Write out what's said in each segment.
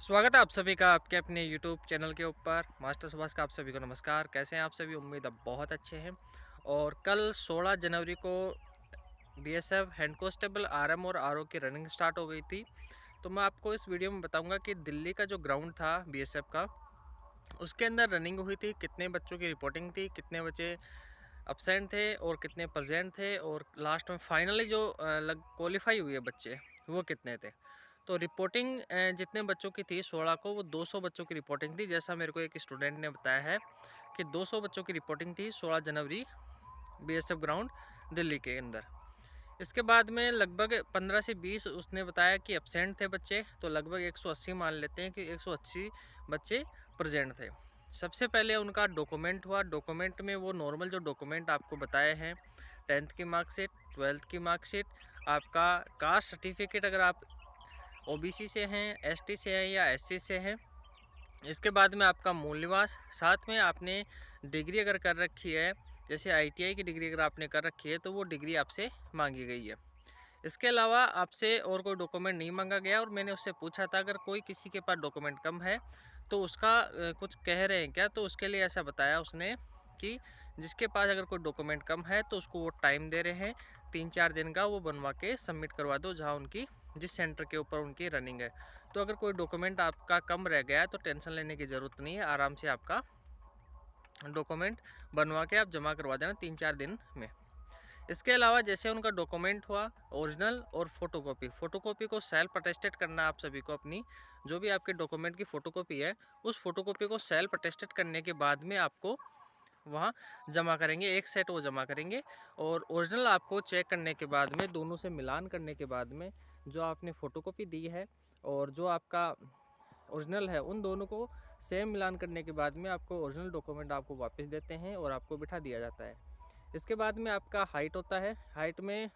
स्वागत है आप सभी का आपके अपने यूट्यूब चैनल के ऊपर मास्टर सुभाष का। आप सभी को नमस्कार। कैसे हैं आप सभी? उम्मीद है बहुत अच्छे हैं। और कल 16 जनवरी को बीएसएफ हेड कांस्टेबल आरएम और आरओ की रनिंग स्टार्ट हो गई थी। तो मैं आपको इस वीडियो में बताऊंगा कि दिल्ली का जो ग्राउंड था बीएसएफ का, उसके अंदर रनिंग हुई थी, कितने बच्चों की रिपोर्टिंग थी, कितने बच्चे अब्सेंट थे और कितने प्रेजेंट थे, और लास्ट में फाइनली जो क्वालिफाई हुए बच्चे वो कितने थे। तो रिपोर्टिंग जितने बच्चों की थी 16 को, वो 200 बच्चों की रिपोर्टिंग थी। जैसा मेरे को एक स्टूडेंट ने बताया है कि 200 बच्चों की रिपोर्टिंग थी 16 जनवरी बीएसएफ ग्राउंड दिल्ली के अंदर। इसके बाद में लगभग 15 से 20 उसने बताया कि एब्सेंट थे बच्चे, तो लगभग 180 मान लेते हैं कि 180 बच्चे प्रेजेंट थे। सबसे पहले उनका डॉक्यूमेंट हुआ। डॉक्यूमेंट में वो नॉर्मल जो डॉक्यूमेंट आपको बताए हैं, 10th की मार्कशीट, 12th की मार्कशीट, आपका कास्ट सर्टिफिकेट अगर आप ओबीसी से हैं, एसटी से हैं या एससी से हैं। इसके बाद में आपका मूल निवास, साथ में आपने डिग्री अगर कर रखी है, जैसे आईटीआई की डिग्री अगर आपने कर रखी है तो वो डिग्री आपसे मांगी गई है। इसके अलावा आपसे और कोई डॉक्यूमेंट नहीं मांगा गया। और मैंने उससे पूछा था अगर कोई किसी के पास डॉक्यूमेंट कम है तो उसका कुछ कह रहे हैं क्या, तो उसके लिए ऐसा बताया उसने कि जिसके पास अगर कोई डॉक्यूमेंट कम है तो उसको वो टाइम दे रहे हैं 3-4 दिन का, वो बनवा के सबमिट करवा दो जहाँ उनकी जिस सेंटर के ऊपर उनकी रनिंग है। तो अगर कोई डॉक्यूमेंट आपका कम रह गया है तो टेंशन लेने की ज़रूरत नहीं है, आराम से आपका डॉक्यूमेंट बनवा के आप जमा करवा देना 3-4 दिन में। इसके अलावा जैसे उनका डॉक्यूमेंट हुआ ओरिजिनल और फोटोकॉपी, फोटोकॉपी को सेल्फ अटेस्टेड करना आप सभी को। अपनी जो भी आपके डॉक्यूमेंट की फ़ोटोकॉपी है उस फोटोकॉपी को सेल्फ अटेस्टेड करने के बाद में आपको वहाँ जमा करेंगे, एक सेट वो जमा करेंगे। और ओरिजिनल आपको चेक करने के बाद में, दोनों से मिलान करने के बाद में, जो आपने फ़ोटोकॉपी दी है और जो आपका ओरिजिनल है, उन दोनों को सेम मिलान करने के बाद में आपको ओरिजिनल डॉक्यूमेंट आपको वापस देते हैं और आपको बिठा दिया जाता है। इसके बाद में आपका हाइट होता है। हाइट में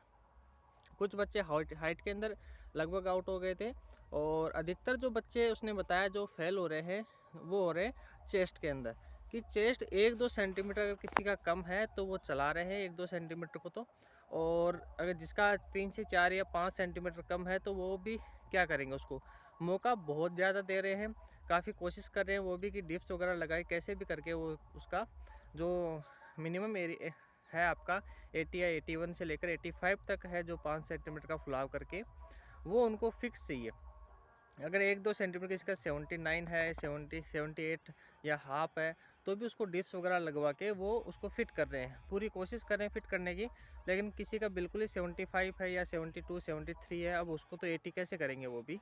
कुछ बच्चे हाइट के अंदर लगभग आउट हो गए थे, और अधिकतर जो बच्चे उसने बताया जो फेल हो रहे हैं वो हो रहे हैं चेस्ट के अंदर। कि चेस्ट 1-2 सेंटीमीटर अगर किसी का कम है तो वो चला रहे हैं 1-2 सेंटीमीटर को तो, और अगर जिसका 3 से 4 या 5 सेंटीमीटर कम है तो वो भी क्या करेंगे, उसको मौका बहुत ज़्यादा दे रहे हैं। काफ़ी कोशिश कर रहे हैं वो भी कि डिप्स वगैरह लगाए कैसे भी करके वो उसका जो मिनिमम एरिया है आपका 80 या 81 से लेकर 85 तक है, जो 5 सेंटीमीटर का फुलाव करके वो उनको फिक्स चाहिए। अगर 1-2 सेंटीमीटर किसी का 79 है, 78 या हाफ है, तो भी उसको डिप्स वगैरह लगवा के वो उसको फिट कर रहे हैं, पूरी कोशिश कर रहे हैं फिट करने की। लेकिन किसी का बिल्कुल ही 75 है या 72 73 है, अब उसको तो 80 कैसे करेंगे वो भी।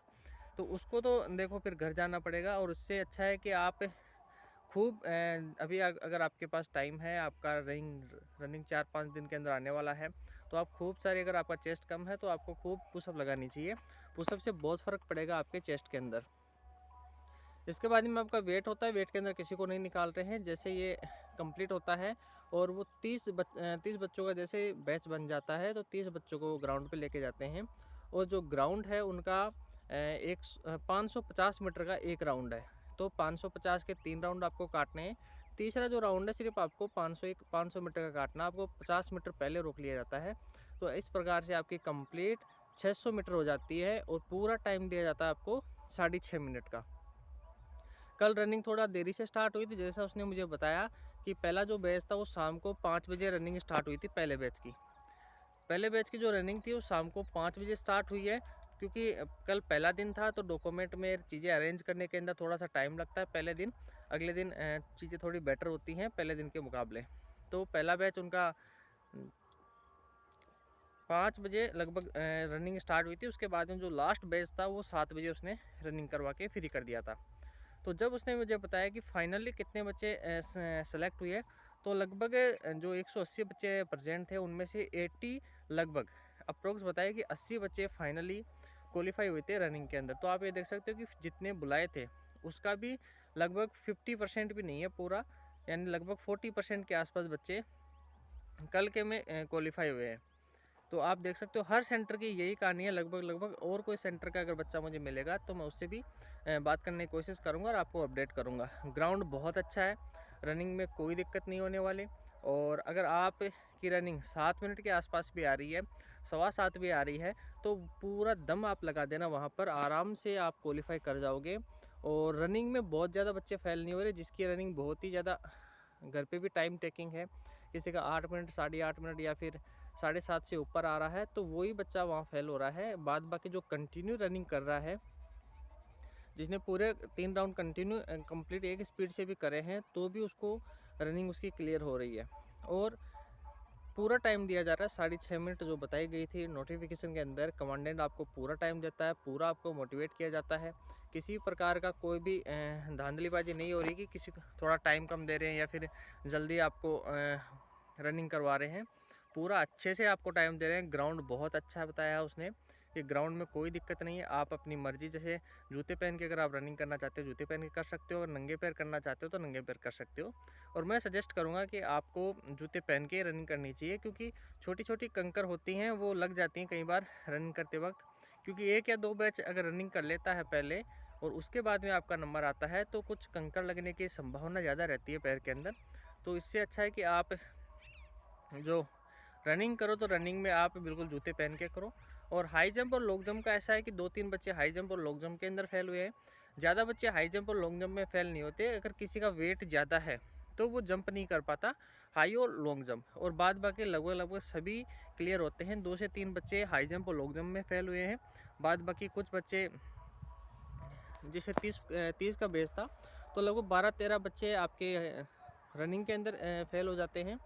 तो उसको तो देखो फिर घर जाना पड़ेगा। और उससे अच्छा है कि आप खूब अभी अगर आपके पास टाइम है, आपका रनिंग 4-5 दिन के अंदर आने वाला है, तो आप खूब सारी, अगर आपका चेस्ट कम है तो आपको खूब पुशअप लगानी चाहिए। पुशअप से बहुत फ़र्क पड़ेगा आपके चेस्ट के अंदर। इसके बाद में आपका वेट होता है। वेट के अंदर किसी को नहीं निकाल रहे हैं। जैसे ये कंप्लीट होता है और वो 30 बच्चों का जैसे बैच बन जाता है, तो 30 बच्चों को ग्राउंड पे लेके जाते हैं। और जो ग्राउंड है उनका 550 मीटर का एक राउंड है। तो 550 के 3 राउंड आपको काटने हैं। तीसरा जो राउंड है सिर्फ आपको 500 मीटर का काटना, आपको 50 मीटर पहले रोक लिया जाता है। तो इस प्रकार से आपकी कंप्लीट 600 मीटर हो जाती है, और पूरा टाइम दिया जाता है आपको 6.5 मिनट का। कल रनिंग थोड़ा देरी से स्टार्ट हुई थी, जैसा उसने मुझे बताया कि पहला जो बैच था वो शाम को 5 बजे रनिंग स्टार्ट हुई थी। पहले बैच की जो रनिंग थी वो शाम को 5 बजे स्टार्ट हुई है। क्योंकि कल पहला दिन था तो डॉक्यूमेंट में चीज़ें अरेंज करने के अंदर थोड़ा सा टाइम लगता है पहले दिन। अगले दिन चीज़ें थोड़ी बेटर होती हैं पहले दिन के मुकाबले। तो पहला बैच उनका 5 बजे लगभग रनिंग स्टार्ट हुई थी। उसके बाद में जो लास्ट बैच था वो 7 बजे उसने रनिंग करवा के फ्री कर दिया था। तो जब उसने मुझे बताया कि फाइनली कितने बच्चे सेलेक्ट हुए, तो लगभग जो 180 बच्चे प्रेजेंट थे उनमें से 80 लगभग अप्रोक्स बताया कि 80 बच्चे फाइनली क्वालिफाई हुए थे रनिंग के अंदर। तो आप ये देख सकते हो कि जितने बुलाए थे उसका भी लगभग 50% भी नहीं है पूरा, यानी लगभग 40% के आसपास बच्चे कल के में क्वालिफाई हुए हैं। तो आप देख सकते हो हर सेंटर की यही कहानी है लगभग लगभग। और कोई सेंटर का अगर बच्चा मुझे मिलेगा तो मैं उससे भी बात करने की कोशिश करूंगा और आपको अपडेट करूंगा। ग्राउंड बहुत अच्छा है, रनिंग में कोई दिक्कत नहीं होने वाली। और अगर आप की रनिंग 7 मिनट के आसपास भी आ रही है, 7:15 भी आ रही है, तो पूरा दम आप लगा देना वहाँ पर, आराम से आप क्वालिफाई कर जाओगे। और रनिंग में बहुत ज़्यादा बच्चे फेल नहीं हो रहे, जिसकी रनिंग बहुत ही ज़्यादा घर पे भी टाइम टेकिंग है, किसी का 8 मिनट 8.5 मिनट या फिर 7.5 से ऊपर आ रहा है, तो वही बच्चा वहाँ फेल हो रहा है। बाद बाकी जो कंटिन्यू रनिंग कर रहा है, जिसने पूरे 3 राउंड कंटिन्यू कंप्लीट एक स्पीड से भी करे हैं, तो भी उसको रनिंग उसकी क्लियर हो रही है। और पूरा टाइम दिया जा रहा है, 6.5 मिनट जो बताई गई थी नोटिफिकेशन के अंदर। कमांडेंट आपको पूरा टाइम देता है, पूरा आपको मोटिवेट किया जाता है। किसी प्रकार का कोई भी धांधलीबाजी नहीं हो रही कि किसी को थोड़ा टाइम कम दे रहे हैं या फिर जल्दी आपको रनिंग करवा रहे हैं। पूरा अच्छे से आपको टाइम दे रहे हैं। ग्राउंड बहुत अच्छा बताया है उसने कि ग्राउंड में कोई दिक्कत नहीं है, आप अपनी मर्जी, जैसे जूते पहन के अगर आप रनिंग करना चाहते हो जूते पहन के कर सकते हो, और नंगे पैर करना चाहते हो तो नंगे पैर कर सकते हो। और मैं सजेस्ट करूँगा कि आपको जूते पहन के रनिंग करनी चाहिए, क्योंकि छोटी छोटी कंकर होती हैं वो लग जाती हैं कई बार रनिंग करते वक्त। क्योंकि 1 या 2 बैच अगर रनिंग कर लेता है पहले और उसके बाद में आपका नंबर आता है, तो कुछ कंकर लगने की संभावना ज़्यादा रहती है पैर के अंदर। तो इससे अच्छा है कि आप जो रनिंग करो तो रनिंग में आप बिल्कुल जूते पहन के करो। और हाई जंप और लॉन्ग जंप का ऐसा है कि 2-3 बच्चे हाई जंप और लॉन्ग जंप के अंदर फेल हुए हैं। ज़्यादा बच्चे हाई जंप और लॉन्ग जंप में फेल नहीं होते। अगर किसी का वेट ज़्यादा है तो वो जंप नहीं कर पाता हाई और लॉन्ग जंप, और बाद बाकी लगभग लगभग सभी क्लियर होते हैं। 2 से 3 बच्चे हाई जंप और लॉन्ग जंप में फेल हुए हैं। बाद बाकी कुछ बच्चे, जैसे 30 का बेस था, तो लगभग 12-13 बच्चे आपके रनिंग के अंदर फेल हो जाते हैं।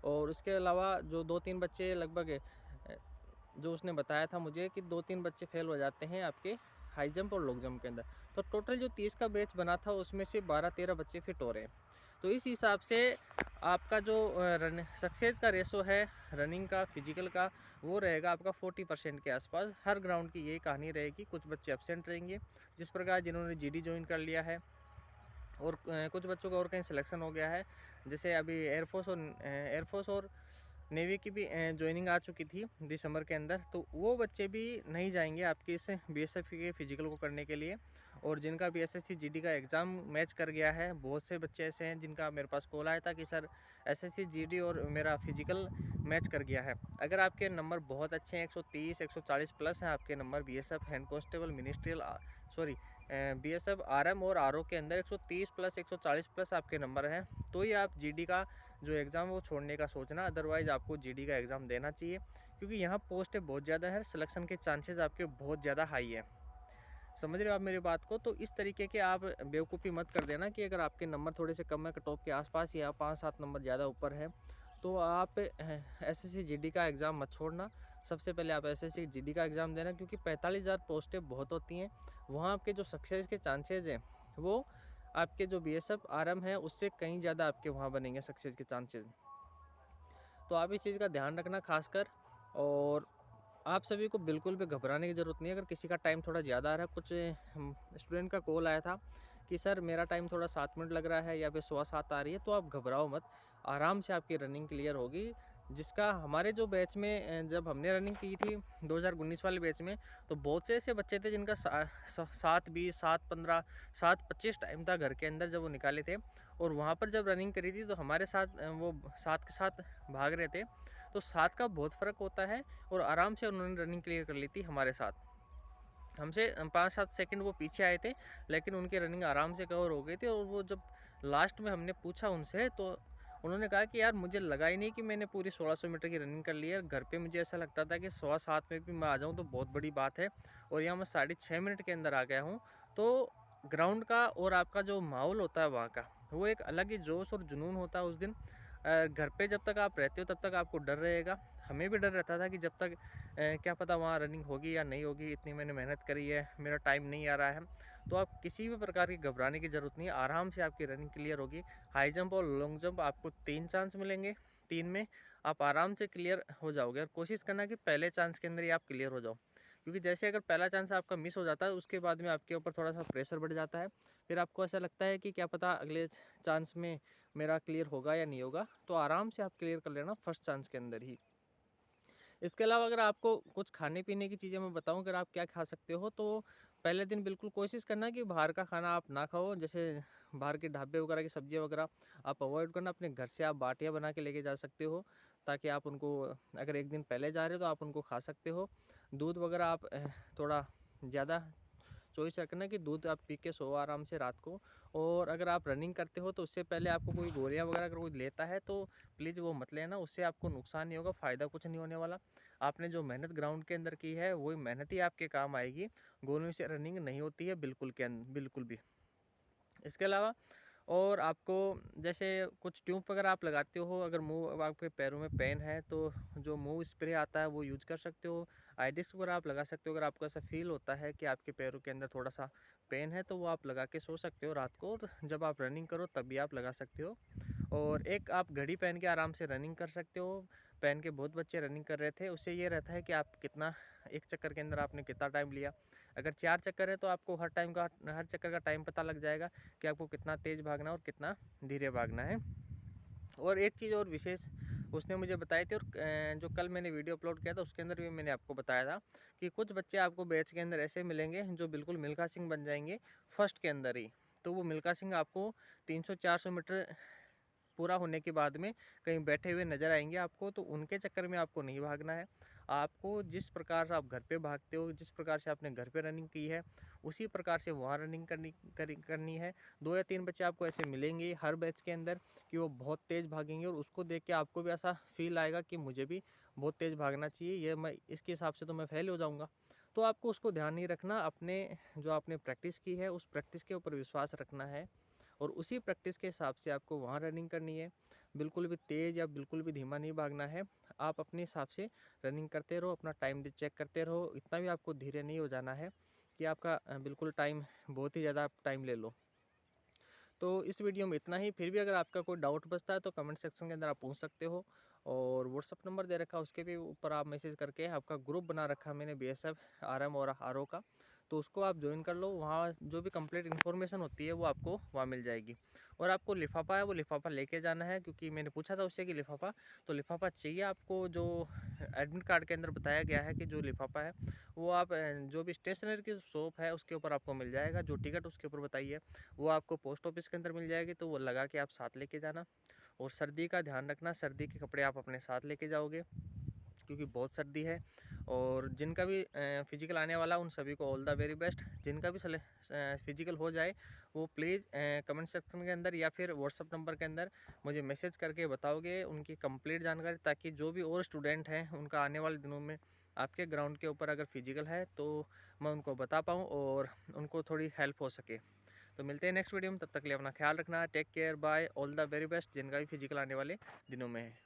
और उसके अलावा जो 2-3 बच्चे लगभग जो उसने बताया था मुझे कि 2-3 बच्चे फेल हो जाते हैं आपके हाई जंप और लॉन्ग जंप के अंदर। तो टोटल जो 30 का बैच बना था उसमें से 12-13 बच्चे फिट हो रहे हैं। तो इस हिसाब से आपका जो रन सक्सेस का रेशो है रनिंग का, फिजिकल का, वो रहेगा आपका 40% के आसपास। हर ग्राउंड की यही कहानी रहेगी। कुछ बच्चे एब्सेंट रहेंगे, जिस प्रकार जिन्होंने जीडी ज्वाइन कर लिया है, और कुछ बच्चों का और कहीं सिलेक्शन हो गया है। जैसे अभी एयरफोर्स और नेवी की भी ज्वाइनिंग आ चुकी थी दिसंबर के अंदर, तो वो बच्चे भी नहीं जाएंगे आपके इस बीएसएफ के फिजिकल को करने के लिए। और जिनका भी एसएससी जीडी का एग्ज़ाम मैच कर गया है, बहुत से बच्चे ऐसे हैं जिनका मेरे पास कॉल आया था कि सर एसएससी जीडी और मेरा फिजिकल मैच कर गया है। अगर आपके नंबर बहुत अच्छे हैं, 130 140 प्लस हैं आपके number BSF head constable ministerial BSF RM और आरओ के अंदर 130 प्लस 140 प्लस आपके नंबर हैं, तो ही आप जीडी का जो एग्ज़ाम वो छोड़ने का सोचना। अदरवाइज़ आपको जीडी का एग्ज़ाम देना चाहिए, क्योंकि यहाँ पोस्टें बहुत ज़्यादा है, सिलेक्शन के चांसेस आपके बहुत ज़्यादा हाई है। समझ रहे हो आप मेरी बात को? तो इस तरीके के आप बेवकूफ़ी मत कर देना कि अगर आपके नंबर थोड़े से कम है, कट ऑफ के आसपास या 5-7 नंबर ज़्यादा ऊपर है, तो आप एसएससी जीडी का एग्ज़ाम मत छोड़ना। सबसे पहले आप एसएससी जीडी का एग्ज़ाम देना, क्योंकि 45,000 पोस्टें बहुत होती हैं। वहाँ आपके जो सक्सेस के चांसेज़ हैं वो आपके जो बीएसएफ आरएम है उससे कहीं ज़्यादा आपके वहाँ बनेंगे सक्सेस के चांसेज़। तो आप इस चीज़ का ध्यान रखना खासकर। और आप सभी को बिल्कुल भी घबराने की ज़रूरत नहीं है। अगर किसी का टाइम थोड़ा ज़्यादा आ रहा है, कुछ स्टूडेंट का कॉल आया था कि सर मेरा टाइम थोड़ा 7 मिनट लग रहा है या फिर 7:15 आ रही है, तो आप घबराओ मत, आराम से आपकी रनिंग क्लियर होगी। जिसका हमारे जो बैच में जब हमने रनिंग की थी 2019 वाले बैच में, तो बहुत से ऐसे बच्चे थे जिनका 7:20 7:15 7:25 टाइम था घर के अंदर जब वो निकाले थे। और वहाँ पर जब रनिंग करी थी तो हमारे साथ वो 7 के साथ भाग रहे थे, तो 7 का बहुत फ़र्क होता है। और आराम से उन्होंने रनिंग क्लियर कर ली थी हमारे साथ। हमसे 5-7 सेकंड वो पीछे आए थे, लेकिन उनकी रनिंग आराम से कवर हो गई थी। और वो जब लास्ट में हमने पूछा उनसे, तो उन्होंने कहा कि यार मुझे लगा ही नहीं कि मैंने पूरी 1600 मीटर की रनिंग कर ली है। घर पे मुझे ऐसा लगता था कि 7:15 में भी मैं आ जाऊँ तो बहुत बड़ी बात है, और यहाँ मैं 6.5 मिनट के अंदर आ गया हूँ। तो ग्राउंड का और आपका जो माहौल होता है वहाँ का, वो एक अलग ही जोश और जुनून होता है उस दिन। घर पे जब तक आप रहते हो तब तक आपको डर रहेगा। हमें भी डर रहता था कि जब तक क्या पता वहाँ रनिंग होगी या नहीं होगी, इतनी मैंने मेहनत करी है, मेरा टाइम नहीं आ रहा है। तो आप किसी भी प्रकार की घबराने की ज़रूरत नहीं है, आराम से आपकी रनिंग क्लियर होगी। हाई जंप और लॉन्ग जंप आपको 3 चांस मिलेंगे, 3 में आप आराम से क्लियर हो जाओगे। और कोशिश करना कि पहले चांस के अंदर ही आप क्लियर हो जाओ, क्योंकि जैसे अगर पहला चांस आपका मिस हो जाता है, उसके बाद में आपके ऊपर थोड़ा सा प्रेशर बढ़ जाता है। फिर आपको ऐसा लगता है कि क्या पता अगले चांस में मेरा क्लियर होगा या नहीं होगा। तो आराम से आप क्लियर कर लेना फर्स्ट चांस के अंदर ही। इसके अलावा अगर आपको कुछ खाने पीने की चीज़ें मैं बताऊं, अगर आप क्या खा सकते हो, तो पहले दिन बिल्कुल कोशिश करना कि बाहर का खाना आप ना खाओ। जैसे बाहर के ढाबे वगैरह की सब्जियां वगैरह आप अवॉइड करना। अपने घर से आप बाटियां बना के लेके जा सकते हो, ताकि आप उनको, अगर एक दिन पहले जा रहे हो तो आप उनको खा सकते हो। दूध वगैरह आप थोड़ा ज़्यादा चॉइस रखना कि दूध आप पी के सो आराम से रात को। और अगर आप रनिंग करते हो तो उससे पहले आपको कोई गोलियाँ वगैरह अगर कोई लेता है तो प्लीज़ वो मत लेना, उससे आपको नुकसान नहीं होगा, फ़ायदा कुछ नहीं होने वाला। आपने जो मेहनत ग्राउंड के अंदर की है वही मेहनत ही आपके काम आएगी, गोलियों से रनिंग नहीं होती है बिल्कुल भी। इसके अलावा और आपको जैसे कुछ ट्यूब वगैरह आप लगाते हो, अगर मूव आपके पैरों में पेन है तो जो मूव स्प्रे आता है वो यूज कर सकते हो। आइडिक्स वगैरह आप लगा सकते हो, अगर आपको ऐसा फील होता है कि आपके पैरों के अंदर थोड़ा सा पेन है तो वो आप लगा के सो सकते हो रात को, और जब आप रनिंग करो तब भी आप लगा सकते हो। और एक आप घड़ी पहन के आराम से रनिंग कर सकते हो। पहन के बहुत बच्चे रनिंग कर रहे थे, उससे ये रहता है कि आप कितना एक चक्कर के अंदर आपने कितना टाइम लिया। अगर 4 चक्कर है तो आपको हर चक्कर का टाइम पता लग जाएगा कि आपको कितना तेज़ भागना है और कितना धीरे भागना है। और एक चीज़ और विशेष उसने मुझे बताई थी, और जो कल मैंने वीडियो अपलोड किया था उसके अंदर भी मैंने आपको बताया था कि कुछ बच्चे आपको बैच के अंदर ऐसे मिलेंगे जो बिल्कुल मिल्खा सिंह बन जाएंगे फर्स्ट के अंदर ही। तो वो मिल्खा सिंह आपको 300-400 मीटर पूरा होने के बाद में कहीं बैठे हुए नज़र आएंगे आपको, तो उनके चक्कर में आपको नहीं भागना है। आपको जिस प्रकार से आप घर पे भागते हो, जिस प्रकार से आपने घर पे रनिंग की है उसी प्रकार से वहाँ रनिंग करनी है। 2 या 3 बच्चे आपको ऐसे मिलेंगे हर बैच के अंदर कि वो बहुत तेज़ भागेंगे, और उसको देख के आपको भी ऐसा फील आएगा कि मुझे भी बहुत तेज़ भागना चाहिए, ये मैं इसके हिसाब से तो मैं फेल हो जाऊँगा। तो आपको उसको ध्यान नहीं रखना, अपने जो आपने प्रैक्टिस की है उस प्रैक्टिस के ऊपर विश्वास रखना है, और उसी प्रैक्टिस के हिसाब से आपको वहाँ रनिंग करनी है। बिल्कुल भी तेज़ या बिल्कुल भी धीमा नहीं भागना है। आप अपने हिसाब से रनिंग करते रहो, अपना टाइम चेक करते रहो, इतना भी आपको धीरे नहीं हो जाना है कि आपका बिल्कुल टाइम बहुत ही ज़्यादा आप टाइम ले लो। तो इस वीडियो में इतना ही। फिर भी अगर आपका कोई डाउट बचता है तो कमेंट सेक्शन के अंदर आप पूछ सकते हो, और व्हाट्सअप नंबर दे रखा है उसके भी ऊपर आप मैसेज करके, आपका ग्रुप बना रखा है मैंने BSF RM और RO का, तो उसको आप ज्वाइन कर लो। वहाँ जो भी कंप्लीट इन्फॉर्मेशन होती है वो आपको वहाँ मिल जाएगी। और आपको लिफाफा है वो लिफाफा लेके जाना है, क्योंकि मैंने पूछा था उससे कि लिफाफा, तो लिफाफा चाहिए आपको। जो एडमिट कार्ड के अंदर बताया गया है कि जो लिफाफा है वो आप जो भी स्टेशनरी की शॉप है उसके ऊपर आपको मिल जाएगा। जो टिकट उसके ऊपर बताई है वो आपको पोस्ट ऑफिस के अंदर मिल जाएगी, तो वो लगा के आप साथ लेके जाना। और सर्दी का ध्यान रखना, सर्दी के कपड़े आप अपने साथ लेके जाओगे क्योंकि बहुत सर्दी है। और जिनका भी फिजिकल आने वाला उन सभी को ऑल द वेरी बेस्ट। जिनका भी फिजिकल हो जाए वो प्लीज़ कमेंट सेक्शन के अंदर या फिर व्हाट्सअप नंबर के अंदर मुझे मैसेज करके बताओगे उनकी कंप्लीट जानकारी, ताकि जो भी और स्टूडेंट हैं उनका आने वाले दिनों में आपके ग्राउंड के ऊपर अगर फिजिकल है तो मैं उनको बता पाऊँ और उनको थोड़ी हेल्प हो सके। तो मिलते हैं नेक्स्ट वीडियो में, तब तक के लिए अपना ख्याल रखना। Take care, bye, all the very best जिनका भी फिजिकल आने वाले दिनों में है।